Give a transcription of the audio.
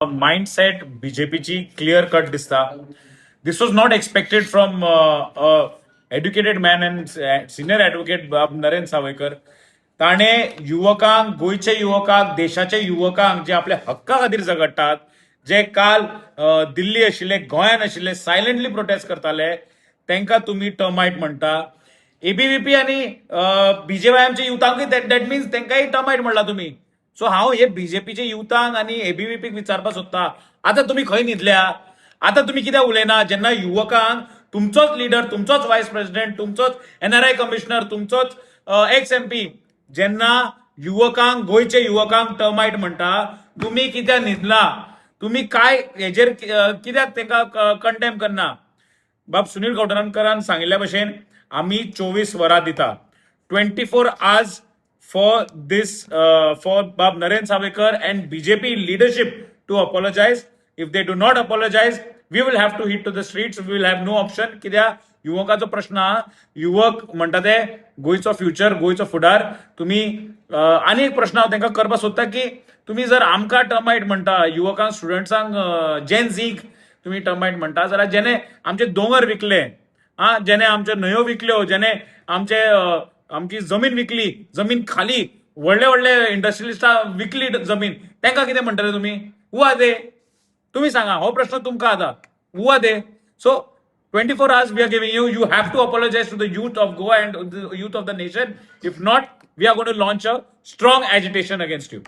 mindset BJPची clear cut दिसता. This was not expected from a educated man and senior advocate Narendra Sawaikar. ताणे युवकांक, गोयचे युवकांक, देशाचे युवकांक जे आपल्या हक्का खातीर झगडटात, जे काल दिल्ली आशिल्ले, गोंयान आशिल्ले, सायलेंटली प्रोटेस्ट करताले, तांकां तुम्ही टर्माइट म्हणटा. एबीव्हीपी आणि बीजेवायएमच्या युथांकूय दॅट मीन्स तांकांय टर्माइट म्हणला तुम्ही. सो हांव हे बीजेपीचे युथांक आणि एबीव्हीपीक विचारपाक सोदता, आता तुम्ही खंय न्हिदल्या? आता तुम्ही कित्याक उलयना जेन्ना युवकांक तुमचोच लिडर, तुमचोच व्हायस प्रेसिडेंट, तुमचोच एनआरआय कमिशनर, तुमचोच एक्स एमपी जेन्ना युवकांक, गोयचे युवकांक टर्माइट म्हणटा, तुम्ही कित्याक न्हिदला? तुम्ही काय हेजेर कित्याक तांकां कंडेम करना? बाब सुनील गावडोनकरान सांगिल्ल्या भशेन आम्ही 24 वरां दिता, 24 hours for this for Bab Naren Savekar and BJP leadership to apologize. If they do not apologize, we will have to hit to the streets. We will have no option. कित्याक युवकाचो प्रश्न हा, युवक म्हणटा ते गोयचो फ्युचर, गोयचो फुडार. तुम्ही आनी एक प्रश्न हांव तांकां करपाक सोदता की तुम्ही जर आमकां टर्माइट म्हणटा, युवकांक, स्टुडंट्सांक, जेन झीक तुम्ही टर्माइट म्हणटा, जाल्यार जेणे आमचे दोंगर विकले, जेणे आमच्यो न्हंयो विकल्यो, जेणे आमचे आमची जमीन विकली, जमीन खाली, व्हडले व्हडले इंडस्ट्रियलिस्टां विकली जमीन, तांकां कितें म्हणटले तुम्ही? Who are they? तुम्ही सांगा, हो प्रश्न तुमकां आतां. Who are they? So 24 hours we are giving you. You have to apologize to the youth of Goa and the youth of the nation. If not, we are going to launch a strong agitation against you.